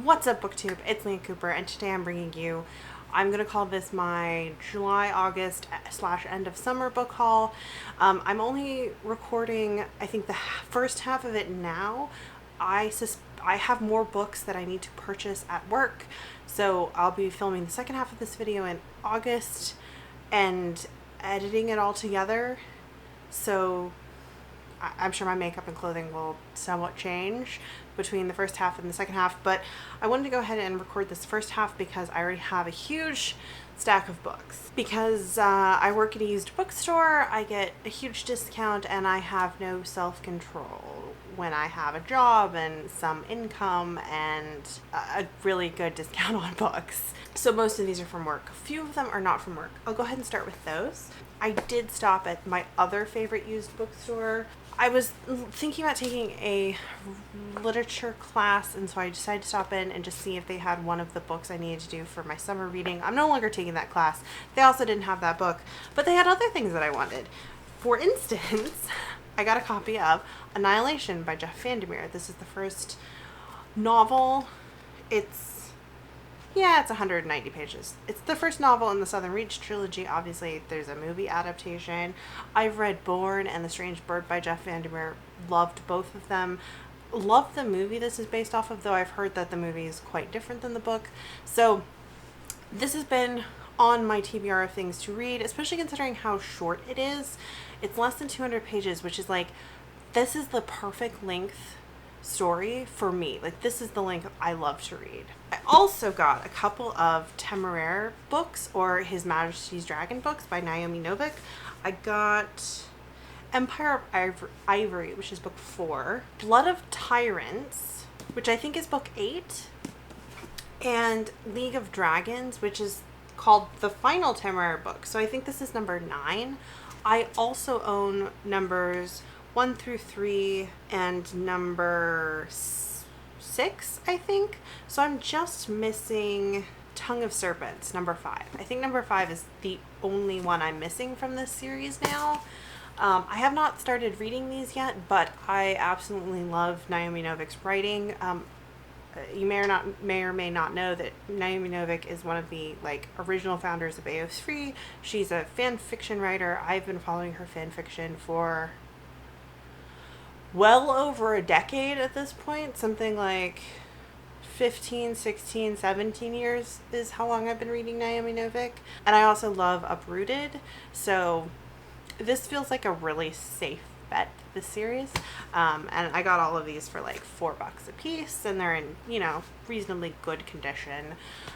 What's up, booktube? It's Leah Cooper, and today I'm gonna call this my July, August slash end of summer book haul. I'm only recording, I think, the first half of it now. I have more books that I need to purchase at work, so I'll be filming the second half of this video in August and editing it all together. So I'm sure my makeup and clothing will somewhat change between the first half and the second half, but I wanted to go ahead and record this first half because I already have a huge stack of books. Because I work at a used bookstore, I get a huge discount and I have no self-control when I have a job and some income and a really good discount on books. So most of these are from work. A few of them are not from work. I'll go ahead and start with those. I did stop at my other favorite used bookstore. I was thinking about taking a literature class, and so I decided to stop in and just see if they had one of the books I needed to do for my summer reading. I'm no longer taking that class. They also didn't have that book, but they had other things that I wanted. For instance, I got a copy of Annihilation by Jeff Vandermeer. This is the first novel. It's 190 pages. It's the first novel in the Southern Reach trilogy. Obviously, there's a movie adaptation. I've read Born and The Strange Bird by Jeff Vandermeer. Loved both of them. Loved the movie this is based off of, though I've heard that the movie is quite different than the book. So this has been on my TBR of things to read, especially considering how short it is. It's less than 200 pages, which is like, this is the perfect length story for me. Like, this is the length I love to read. I also got a couple of Temeraire books, or His Majesty's Dragon books by Naomi Novik. I got Empire of Ivory, which is book 4, Blood of Tyrants, which I think is book 8, and League of Dragons, which is called the final Temeraire book. So I think this is number 9. I also own numbers 1 through 3 and number 6, I think. So I'm just missing Tongue of Serpents, number 5. I think number 5 is the only one I'm missing from this series now. I have not started reading these yet, but I absolutely love Naomi Novik's writing. You may or may not know that Naomi Novik is one of the original founders of AO3. She's a fan fiction writer. I've been following her fan fiction for well over a decade at this point. Something like 15, 16, 17 years is how long I've been reading Naomi Novik. And I also love Uprooted. So this feels like a really safe bet, this series. And I got all of these for like $4 a piece, and they're in, reasonably good condition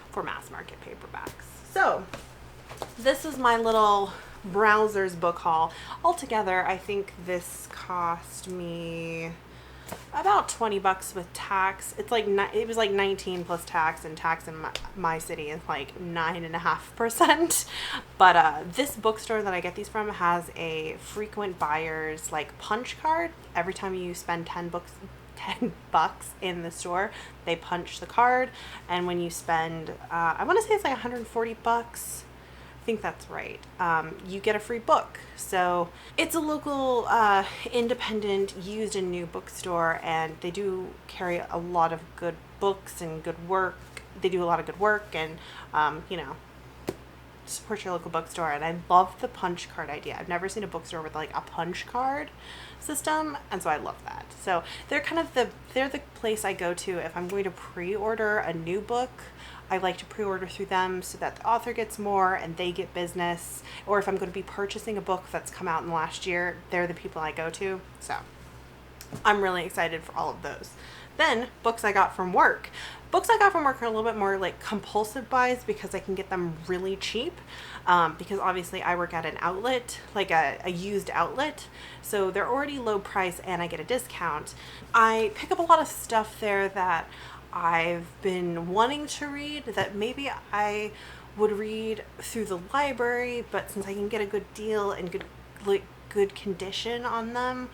for mass market paperbacks. So this is my little browser's book haul. Altogether, I think this cost me about $20 with tax. It's like it was like 19 plus tax, and tax in my city is like 9.5%. But this bookstore that I get these from has a frequent buyers punch card. Every time you spend $10 in the store, they punch the card, and when you spend I want to say it's like $140, I think that's right, you get a free book. So it's a local independent used and new bookstore, and they do carry a lot of good books and good work. They do a lot of good work, and support your local bookstore. And I love the punch card idea. I've never seen a bookstore with a punch card system, and so I love that. So they're they're the place I go to if I'm going to pre-order a new book. I like to pre-order through them so that the author gets more and they get business. Or if I'm going to be purchasing a book that's come out in the last year, they're the people I go to. So I'm really excited for all of those. Then books I got from work. Books I got from work are a little bit more compulsive buys because I can get them really cheap. Because obviously I work at an outlet, a used outlet. So they're already low price and I get a discount. I pick up a lot of stuff there that I've been wanting to read, that maybe I would read through the library, but since I can get a good deal and good condition on them,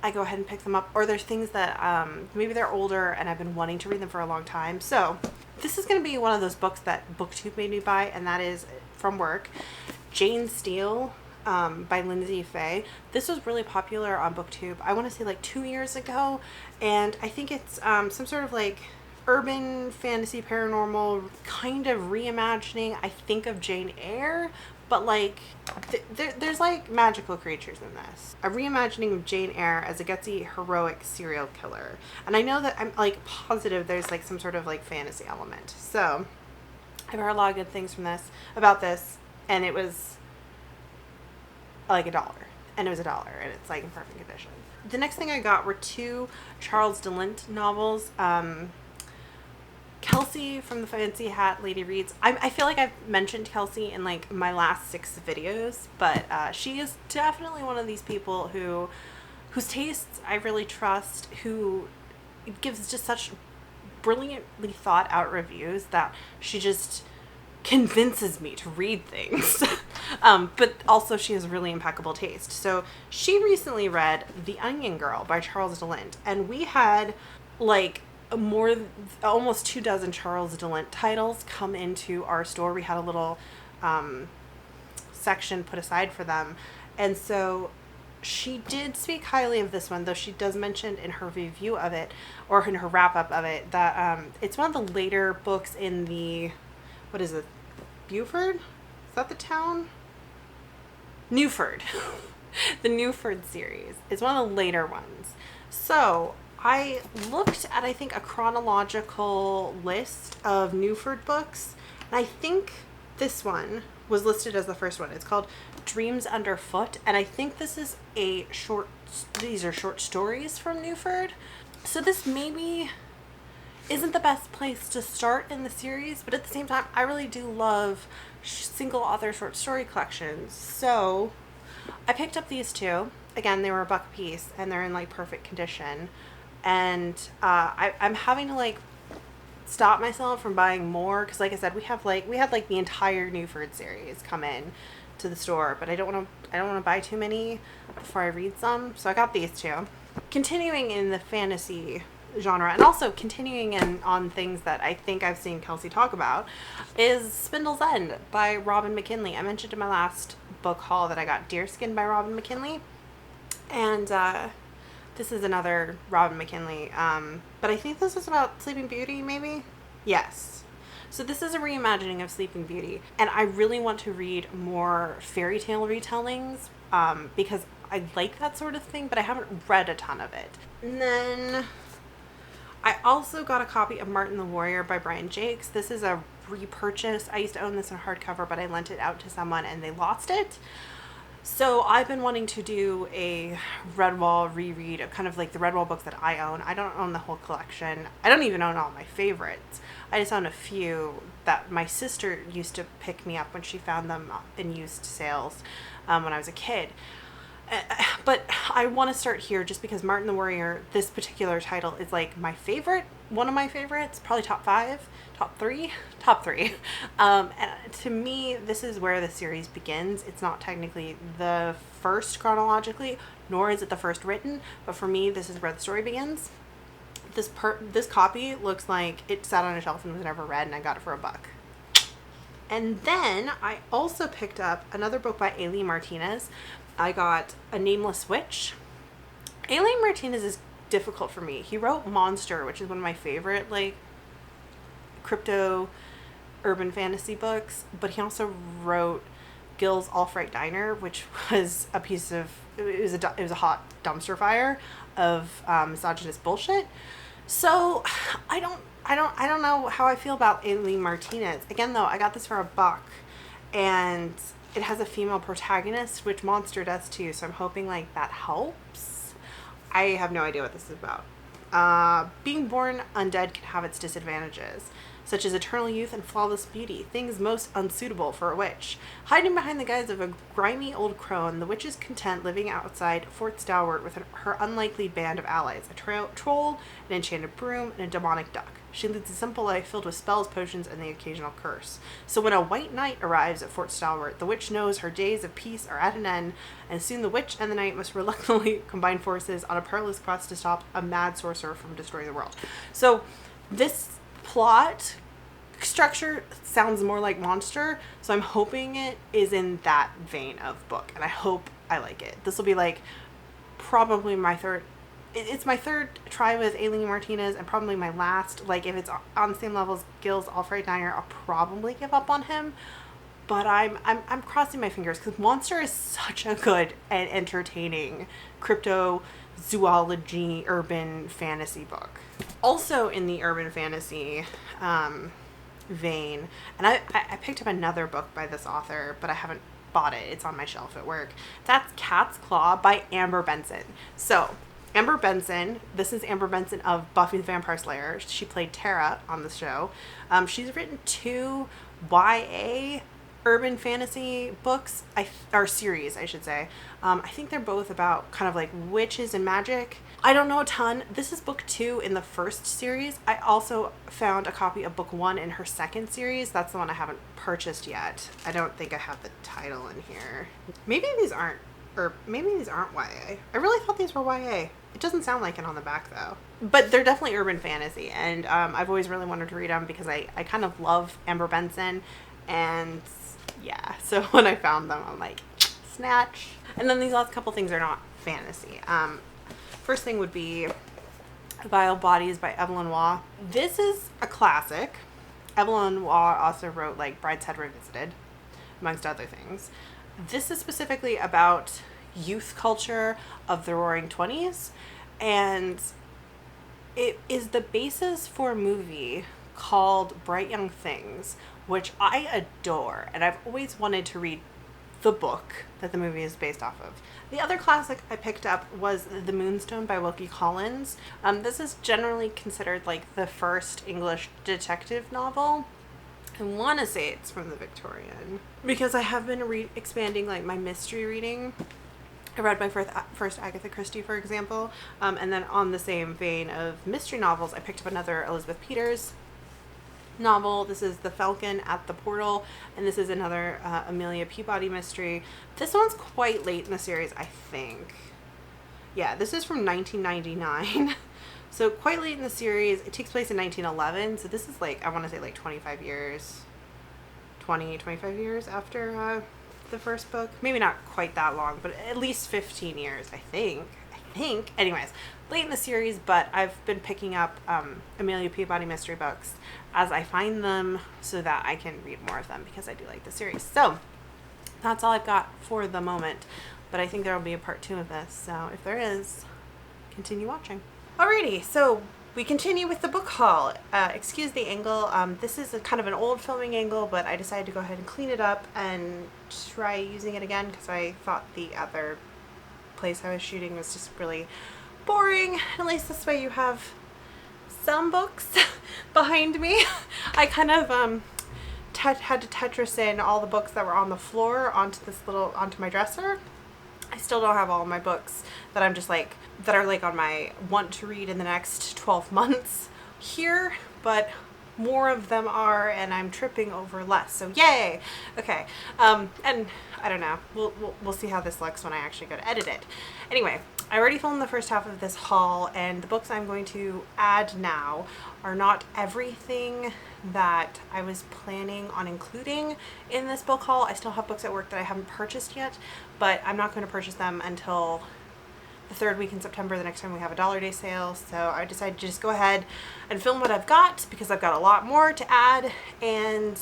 I go ahead and pick them up. Or there's things that maybe they're older and I've been wanting to read them for a long time. So this is going to be one of those books that BookTube made me buy, and that is from work, Jane Steele by Lindsay Fay. This was really popular on BookTube, I want to say 2 years ago, and I think it's some sort of urban fantasy paranormal kind of reimagining, I think, of Jane Eyre, but like there's like magical creatures in this. A reimagining of Jane Eyre as a gutsy heroic serial killer. And I know that I'm like positive there's like some sort of like fantasy element. So I've heard a lot of good things from this about this, and it was like $1. And it was $1, and it's like in perfect condition. The next thing I got were 2 Charles DeLint novels. Kelsey from the Fancy Hat Lady Reads. I feel like I've mentioned Kelsey in like my last 6 videos, but she is definitely one of these people whose tastes I really trust, who gives just such brilliantly thought out reviews that she just convinces me to read things. But also she has really impeccable taste. So she recently read The Onion Girl by Charles DeLint, and we had like almost 24 Charles DeLint titles come into our store. We had a little section put aside for them, and so she did speak highly of this one, though she does mention in her review of it, or in her wrap up of it, that it's one of the later books in the, what is it, Beaufort? Is that the town? Newford. The Newford series. It's one of the later ones. So I looked at, I think, a chronological list of Newford books, and I think this one was listed as the first one. It's called Dreams Underfoot, and I think this is these are short stories from Newford. So this maybe isn't the best place to start in the series, but at the same time, I really do love single author short story collections. So I picked up these 2. Again, they were $1 a piece, and they're in like perfect condition. And I'm having to like stop myself from buying more, because like I said, we had like the entire Newford series come in to the store, but I don't want to buy too many before I read some. So I got these 2. Continuing in the fantasy genre, and also continuing on things that I think I've seen Kelsey talk about, is Spindle's End by Robin McKinley. I mentioned in my last book haul that I got Deerskin by Robin McKinley, and this is another Robin McKinley, but I think this is about Sleeping Beauty, maybe? Yes. So this is a reimagining of Sleeping Beauty, and I really want to read more fairy tale retellings, because I like that sort of thing, but I haven't read a ton of it. And then I also got a copy of Martin the Warrior by Brian Jakes. This is a repurchase. I used to own this in hardcover, but I lent it out to someone and they lost it. So I've been wanting to do a Redwall reread of kind of like the Redwall books that I own. I don't own the whole collection. I don't even own all my favorites. I just own a few that my sister used to pick me up when she found them in used sales when I was a kid. But I want to start here just because Martin the Warrior, this particular title, is like my favorite, one of my favorites, probably top 3. And to me, this is where the series begins. It's not technically the first chronologically, nor is it the first written, but for me, this is where the story begins. This copy looks like it sat on a shelf and was never read, and I got it for $1. And then I also picked up another book by Aileen Martinez. I got A Nameless Witch. Aileen Martinez is difficult for me. He wrote Monster, which is one of my favorite like crypto urban fantasy books, but he also wrote Gil's All Fright Diner, which was a piece of it was a hot dumpster fire of misogynist bullshit. So I don't know how I feel about Aileen Martinez. Again, though, I got this for $1, and it has a female protagonist, which Monster does too, so I'm hoping like that helps. I have no idea what this is about. Being born undead can have its disadvantages, such as eternal youth and flawless beauty, things most unsuitable for a witch. Hiding behind the guise of a grimy old crone, the witch is content living outside Fort Stalwart with her unlikely band of allies, a troll, an enchanted broom, and a demonic duck. She leads a simple life filled with spells, potions, and the occasional curse. So when a white knight arrives at Fort Stalwart, the witch knows her days of peace are at an end, and soon the witch and the knight must reluctantly combine forces on a perilous quest to stop a mad sorcerer from destroying the world. So this plot structure sounds more like Monster, so I'm hoping it is in that vein of book, and I hope I like it. This will be like probably my third it's my third try with Aileen Martinez and probably my last. Like, if it's on the same level as Gil's Alfred Diner, I'll probably give up on him. But I'm crossing my fingers because Monster is such a good and entertaining cryptozoology urban fantasy book. Also in the urban fantasy vein, and I picked up another book by this author, but I haven't bought it. It's on my shelf at work. That's Cat's Claw by Amber Benson. So Amber Benson, this is Amber Benson of Buffy the Vampire Slayer. She played Tara on the show. She's written 2 YA urban fantasy books, or series, I should say. I think they're both about kind of like witches and magic. I don't know a ton. This is book 2 in the first series. I also found a copy of book 1 in her second series. That's the one I haven't purchased yet. I don't think I have the title in here. Maybe these aren't YA. I really thought these were YA. It doesn't sound like it on the back though. But they're definitely urban fantasy, and I've always really wanted to read them because I kind of love Amber Benson, and yeah, so when I found them, I'm like, snatch. And then these last couple things are not fantasy. First thing would be Vile Bodies by Evelyn Waugh. This is a classic. Evelyn Waugh also wrote like Brideshead Revisited, amongst other things. This is specifically about youth culture of the Roaring 20s, and it is the basis for a movie called Bright Young Things, which I adore, and I've always wanted to read the book that the movie is based off of. The other classic I picked up was The Moonstone by Wilkie Collins. This is generally considered like the first English detective novel. I want to say it's from the Victorian, because I have been expanding like my mystery reading. I read my first Agatha Christie, for example, and then on the same vein of mystery novels, I picked up another Elizabeth Peters novel. This is The Falcon at the Portal, and this is another Amelia Peabody mystery. This one's quite late in the series, I think. Yeah, this is from 1999. So quite late in the series. It takes place in 1911, so this is like, I want to say like 25 years after the first book. Maybe not quite that long, but at least 15 years, I think. Anyways, late in the series, but I've been picking up Amelia Peabody mystery books as I find them so that I can read more of them because I do like the series. So that's all I've got for the moment, but I think there will be a part 2 of this, so if there is, continue watching. Alrighty, so we continue with the book haul. Excuse the angle. This is kind of an old filming angle, but I decided to go ahead and clean it up and try using it again because I thought the other place I was shooting was just really boring. At least this way you have some books behind me. I kind of had to Tetris in all the books that were on the floor onto my dresser. I still don't have all of my books that I'm just like, that are like on my want to read in the next 12 months here, but more of them are, and I'm tripping over less, so yay. Okay, and I don't know, we'll see how this looks when I actually go to edit it. Anyway, I already filmed the first half of this haul, and the books I'm going to add now are not everything that I was planning on including in this book haul. I still have books at work that I haven't purchased yet, but I'm not going to purchase them until the 3rd week in September, the next time we have a Dollar Day sale. So I decided to just go ahead and film what I've got because I've got a lot more to add, and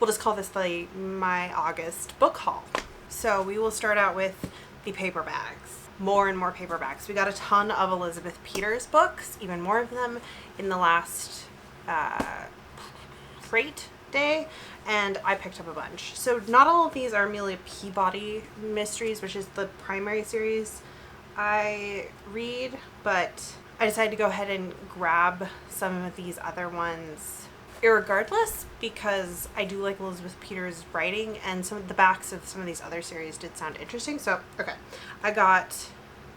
we'll just call this like my August book haul. So we will start out with the paperbacks. More and more paperbacks. We got a ton of Elizabeth Peters books, even more of them in the last freight day, and I picked up a bunch. So not all of these are Amelia Peabody mysteries, which is the primary series I read, but I decided to go ahead and grab some of these other ones irregardless because I do like Elizabeth Peters' writing, and some of the backs of some of these other series did sound interesting. So okay, I got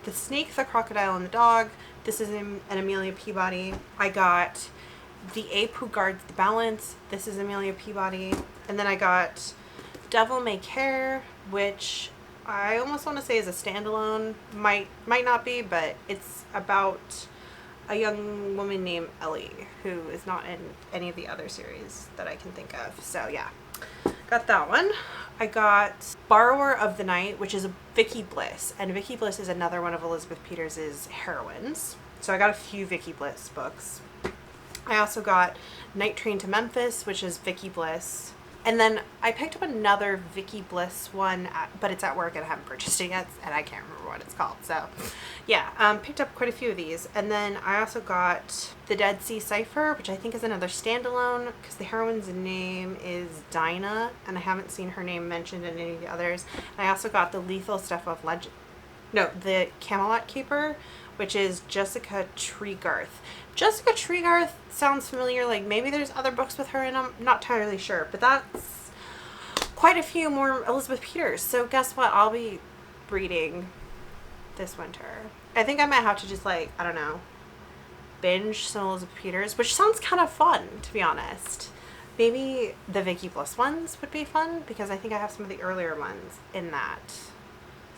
The Snake, the Crocodile, and the Dog. This is an Amelia Peabody. I got The Ape Who Guards the Balance. This is Amelia Peabody. And then I got Devil May Care, which I almost want to say is a standalone. Might not be, but it's about a young woman named Ellie who is not in any of the other series that I can think of. So yeah, got that one. I got Borrower of the Night, which is a Vicky Bliss, and Vicky Bliss is another one of Elizabeth Peters's heroines. So I got a few Vicky Bliss books. I also got Night Train to Memphis, which is Vicky Bliss. And then I picked up another Vicky Bliss one, but it's at work and I haven't purchased it yet, and I can't remember what it's called. So, yeah, picked up quite a few of these. And then I also got The Dead Sea Cipher, which I think is another standalone, because the heroine's name is Dinah, and I haven't seen her name mentioned in any of the others. And I also got The Lethal Stuff of Legend. No, The Camelot Keeper, which is Jessica Treegarth. Jessica Treegarth sounds familiar, like maybe there's other books with her in them, not entirely sure, but that's quite a few more Elizabeth Peters. So guess what I'll be reading this winter? I think I might have to just, like, I don't know, binge some Elizabeth Peters, which sounds kind of fun, to be honest. Maybe the Vicky Bliss ones would be fun, because I think I have some of the earlier ones in that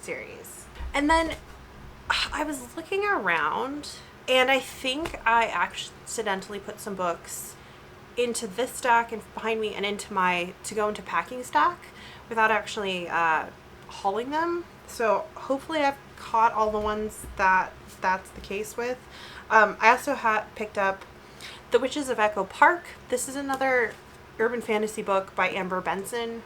series. And then I was looking around, and I think I accidentally put some books into this stack and behind me and into my to-go into packing stack without actually hauling them. So hopefully I've caught all the ones that's the case with. I also picked up The Witches of Echo Park. This is another urban fantasy book by Amber Benson,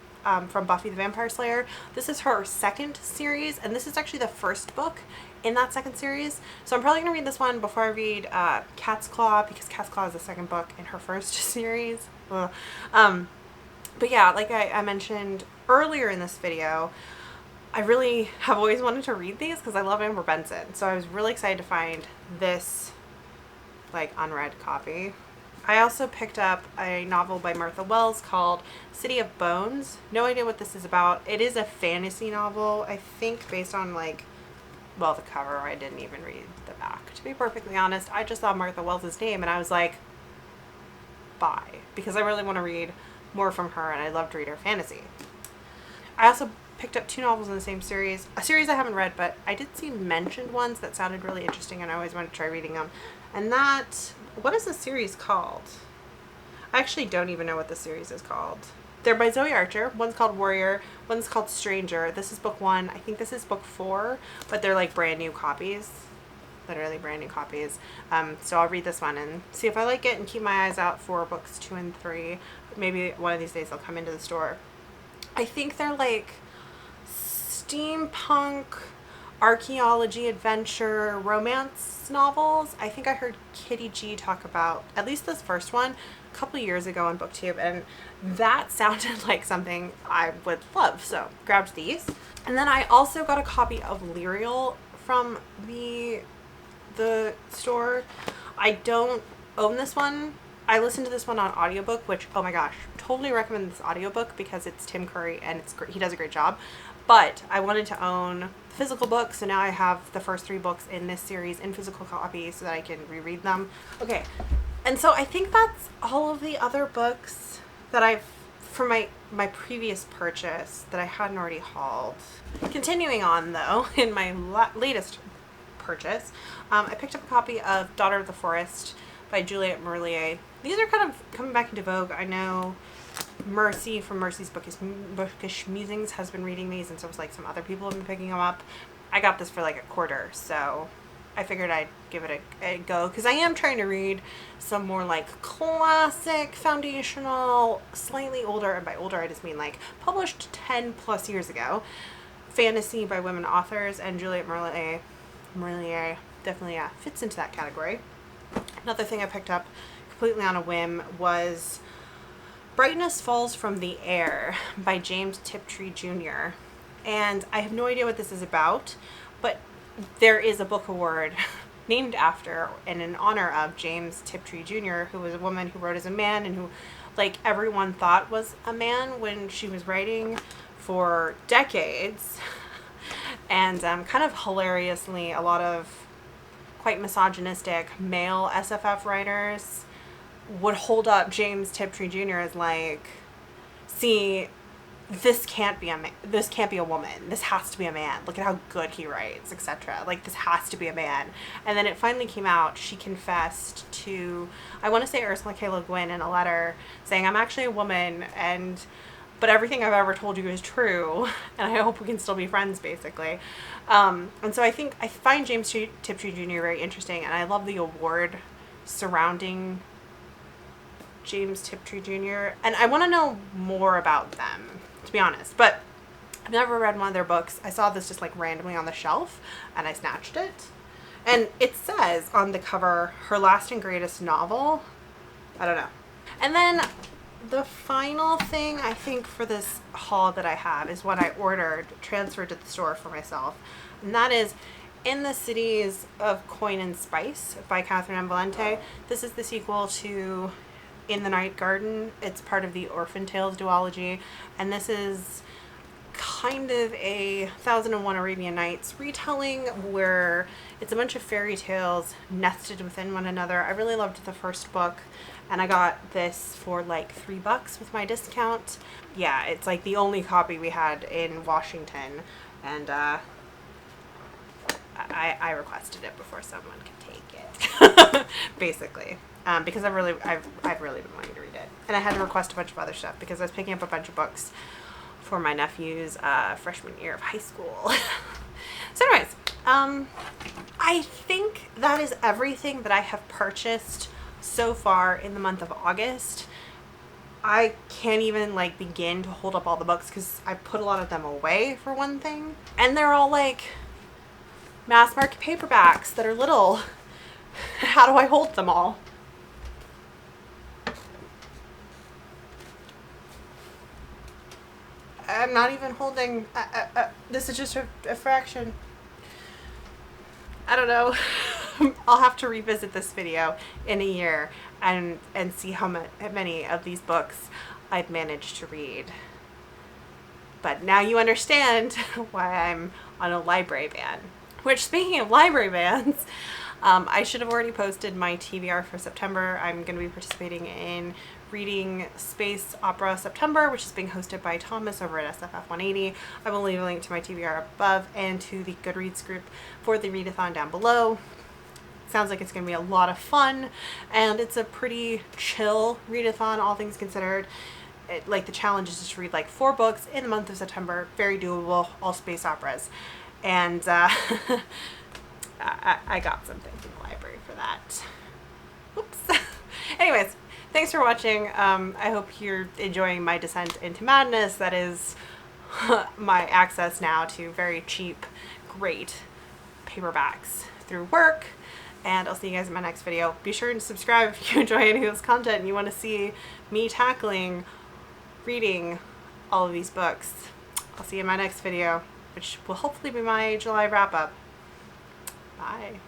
from Buffy the Vampire Slayer. This is her second series, and this is actually the first book in that second series. So I'm probably going to read this one before I read Cat's Claw, because Cat's Claw is the second book in her first series. But yeah, like I mentioned earlier in this video, I really have always wanted to read these because I love Amber Benson. So I was really excited to find this, like, unread copy. I also picked up a novel by Martha Wells called City of Bones. No idea what this is about. It is a fantasy novel, I think, based on, like, well, the cover. I didn't even read the back. To be perfectly honest, I just saw Martha Wells' name and I was like, buy. Because I really want to read more from her, and I love to read her fantasy. I also picked up two novels in the same series. A series I haven't read, but I did see mentioned ones that sounded really interesting and I always wanted to try reading them. And that, what is the series called? I actually don't even know what the series is called. They're by Zoe Archer. One's called Warrior, one's called Stranger. This is book 1. I think this is book 4, but they're like brand new copies. Literally brand new copies. So I'll read this one and see if I like it and keep my eyes out for books 2 and 3. Maybe one of these days they'll come into the store. I think they're like steampunk, archaeology, adventure, romance novels. I think I heard Kitty G talk about at least this first one a couple years ago on BookTube, and that sounded like something I would love, so grabbed these. And then I also got a copy of Lyrial from the store. I don't own this one. I listened to this one on audiobook, which, oh my gosh, totally recommend this audiobook because it's Tim Curry and it's great. He does a great job. But I wanted to own the physical book, so now I have the first 3 books in this series in physical copies so that I can reread them. Okay, and so I think that's all of the other books that I've, for my previous purchase, that I hadn't already hauled. Continuing on, though, in my latest purchase, I picked up a copy of Daughter of the Forest by Juliette Merlier. These are kind of coming back into vogue. I know Mercy from Mercy's Bookish Musings has been reading these, and so it's like some other people have been picking them up. I got this for like $1, so I figured I'd give it a go, because I am trying to read some more like classic, foundational, slightly older, and by older I just mean like published 10 plus years ago, fantasy by women authors, and Juliette Merlier definitely fits into that category. Another thing I picked up completely on a whim was Brightness Falls from the Air by James Tiptree Jr. And I have no idea what this is about, but there is a book award named after and in honor of James Tiptree Jr., who was a woman who wrote as a man and who, like, everyone thought was a man when she was writing for decades. And kind of hilariously, a lot of quite misogynistic male SFF writers would hold up James Tiptree Jr. as like, see, this can't be a man, this can't be a woman, this has to be a man, look at how good he writes, etc. Like, this has to be a man. And then it finally came out. She confessed to, I want to say, Ursula K. Le Guin in a letter saying, I'm actually a woman, and but everything I've ever told you is true, and I hope we can still be friends, basically. And so I find James Tiptree Jr. very interesting, and I love the award surrounding James Tiptree Jr., and I want to know more about them, to be honest. But I've never read one of their books. I saw this just like randomly on the shelf, and I snatched it. And it says on the cover, her last and greatest novel. I don't know. And then the final thing I think for this haul that I have is what I transferred to the store for myself. And that is In the Cities of Coin and Spice by Catherine M. Valente. This is the sequel to In the Night Garden. It's part of the Orphan Tales duology. And this is kind of a 1001 Arabian Nights retelling where it's a bunch of fairy tales nested within one another. I really loved the first book, and I got this for like $3 with my discount. Yeah, it's like the only copy we had in Washington, and I requested it before someone could take it, basically, because I've really been wanting to read it, and I had to request a bunch of other stuff because I was picking up a bunch of books for my nephew's freshman year of high school. So anyways, I think that is everything that I have purchased so far in the month of August. I can't even like begin to hold up all the books because I put a lot of them away, for one thing. And they're all like mass market paperbacks that are little. How do I hold them all? I'm not even holding, this is just a fraction. I don't know. I'll have to revisit this video in a year and see how many of these books I've managed to read. But now you understand why I'm on a library ban. Which, speaking of library bans, I should have already posted my TBR for September. I'm going to be participating in Reading Space Opera September, which is being hosted by Thomas over at SFF 180. I will leave a link to my TBR above and to the Goodreads group for the readathon down below. Sounds like it's going to be a lot of fun, and it's a pretty chill readathon, all things considered. Like, the challenge is just to read like 4 books in the month of September. Very doable, all space operas. And I got something from the library for that. Oops. Anyways, thanks for watching. I hope you're enjoying my descent into madness. That is my access now to very cheap, great paperbacks through work. And I'll see you guys in my next video. Be sure to subscribe if you enjoy any of this content and you want to see me tackling reading all of these books. I'll see you in my next video, which will hopefully be my July wrap-up. Bye.